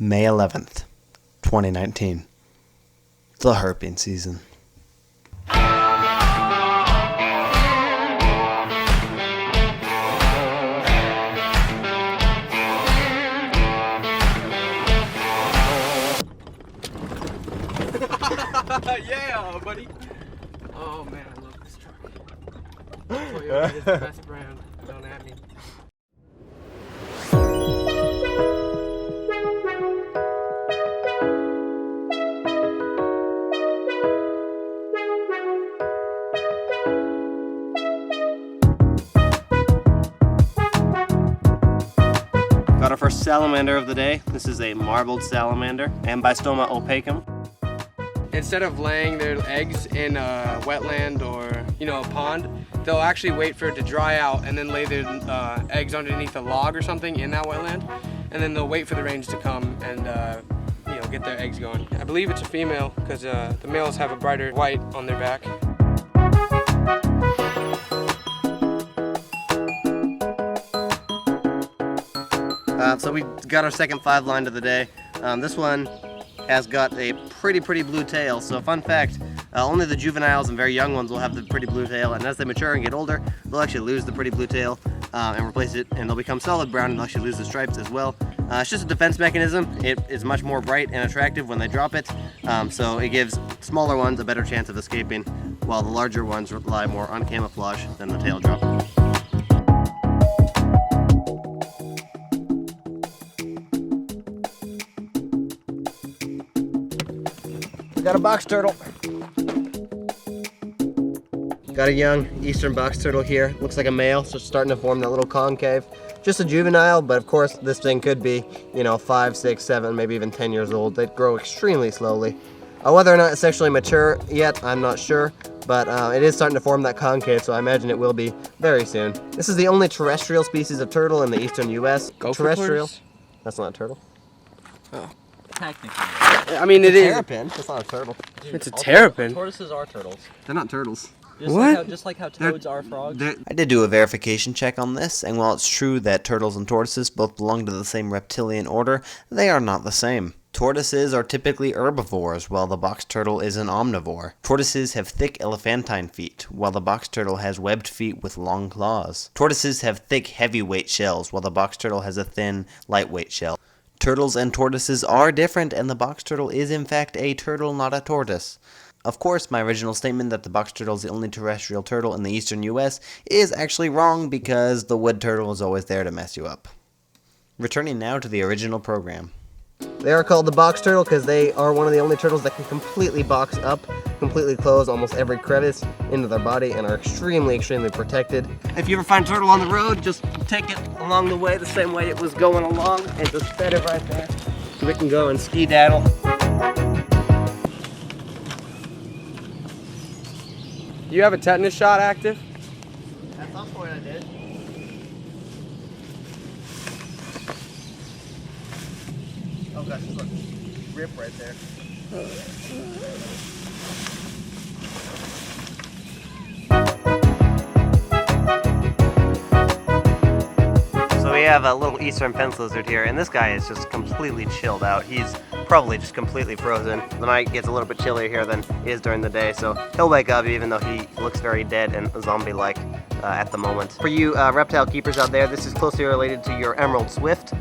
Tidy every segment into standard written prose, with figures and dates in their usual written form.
May 11th, 2019. The herping season. Yeah, buddy. Oh man, I love this truck. Toyota is the best brand. Don't at me. Got our first salamander of the day. This is a marbled salamander, Ambystoma opacum. Instead of laying their eggs in a wetland or, a pond, they'll actually wait for it to dry out and then lay their eggs underneath a log or something in that wetland, and then they'll wait for the rains to come and get their eggs going. I believe it's a female because the males have a brighter white on their back. So we got our second 5-line of the day. This one has got a pretty blue tail. So fun fact, only the juveniles and very young ones will have the pretty blue tail, and as they mature and get older, they'll actually lose the pretty blue tail and replace it, and they'll become solid brown and they'll actually lose the stripes as well. It's just a defense mechanism. It is much more bright and attractive when they drop it, so it gives smaller ones a better chance of escaping, while the larger ones rely more on camouflage than the tail drop. We got a box turtle. Got a young eastern box turtle here. Looks like a male, so it's starting to form that little concave. Just a juvenile, but of course this thing could be, 5, 6, 7, maybe even 10 years old. They grow extremely slowly. Whether or not it's sexually mature yet, I'm not sure, but it is starting to form that concave, so I imagine it will be very soon. This is the only terrestrial species of turtle in the eastern U.S. Terrestrial. That's not a turtle. Oh. Technically. I mean, it is. Terrapin. It's not a turtle. Dude, it's a terrapin. Tortoises are turtles. They're not turtles. Just like how toads are frogs. I did do a verification check on this, and while it's true that turtles and tortoises both belong to the same reptilian order, they are not the same. Tortoises are typically herbivores, while the box turtle is an omnivore. Tortoises have thick elephantine feet, while the box turtle has webbed feet with long claws. Tortoises have thick, heavyweight shells, while the box turtle has a thin, lightweight shell. Turtles and tortoises are different, and the box turtle is in fact a turtle, not a tortoise. Of course, my original statement that the box turtle is the only terrestrial turtle in the eastern US is actually wrong because the wood turtle is always there to mess you up. Returning now to the original program. They are called the box turtle because they are one of the only turtles that can completely box up, completely close almost every crevice into their body, and are extremely protected. If you ever find a turtle on the road, just take it along the way the same way it was going along and just set it right there so we can go and ski-daddle. You have a tetanus shot active? At some point I did. Oh gosh, look, rip right there. So we have a little eastern fence lizard here, and this guy is just completely chilled out. He's probably just completely frozen. The night gets a little bit chillier here than it is during the day, so he'll wake up even though he looks very dead and zombie-like at the moment. For you reptile keepers out there, this is closely related to your emerald swift.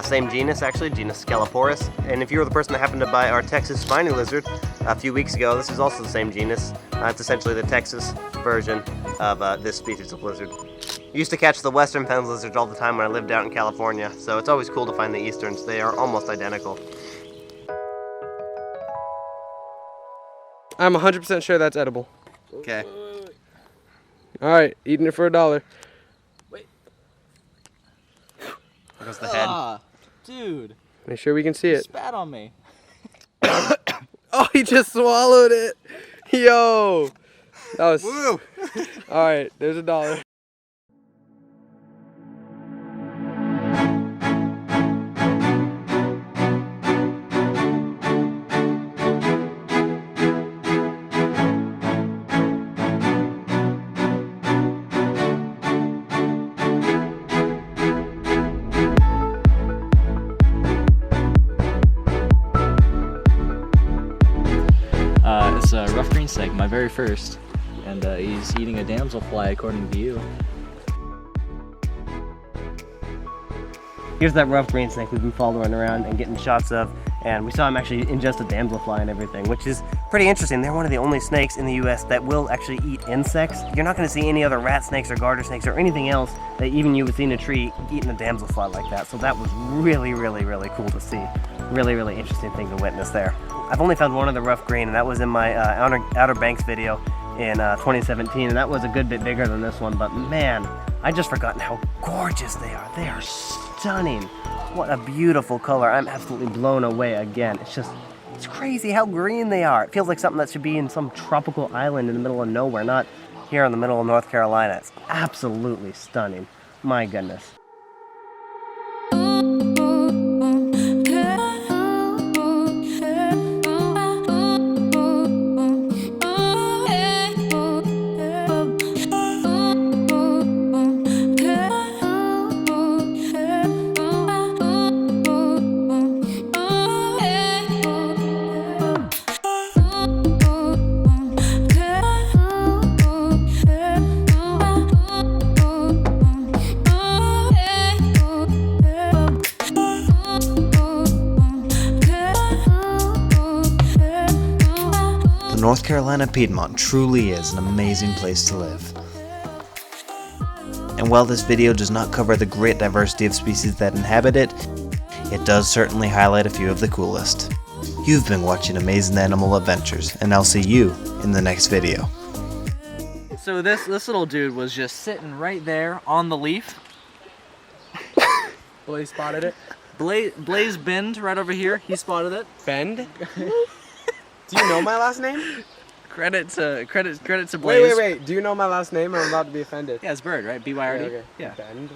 Same genus actually, genus Scaloporus. And if you were the person that happened to buy our Texas spiny lizard a few weeks ago, this is also the same genus. It's essentially the Texas version of this species of lizard. I used to catch the western fence lizards all the time when I lived out in California, so it's always cool to find the easterns. They are almost identical. I'm 100% sure that's edible. Okay. Alright, eating it for $1. Wait. There goes the head. Dude. Make sure we can see it. Spat on me. Oh, he just swallowed it. Yo. That was... Woo! Alright, there's $1. It's a rough green snake, my very first. And he's eating a damselfly according to you. Here's that rough green snake we've been following around and getting shots of, and we saw him actually ingest a damselfly and everything, which is pretty interesting. They're one of the only snakes in the US that will actually eat insects. You're not going to see any other rat snakes or garter snakes or anything else that even you would see in a tree eating a damselfly like that. So that was really, really, really cool to see. Really, really interesting thing to witness there. I've only found one of the rough green, and that was in my Outer Banks video in 2017, and that was a good bit bigger than this one, but man, I just forgotten how gorgeous they are. They are stunning. What a beautiful color. I'm absolutely blown away again. It's crazy how green they are. It feels like something that should be in some tropical island in the middle of nowhere, not here in the middle of North Carolina. It's absolutely stunning. My goodness. North Carolina Piedmont truly is an amazing place to live. And while this video does not cover the great diversity of species that inhabit it, it does certainly highlight a few of the coolest. You've been watching Amazing Animal Adventures, and I'll see you in the next video. So this little dude was just sitting right there on the leaf. Blaze spotted it. Blaze Bend right over here, he spotted it. Bend? Do you know my last name? Credit to Blaze. Wait. Do you know my last name or I'm about to be offended? Yeah, it's Bird, right? B-Y-R-D? Okay. Yeah. Bend?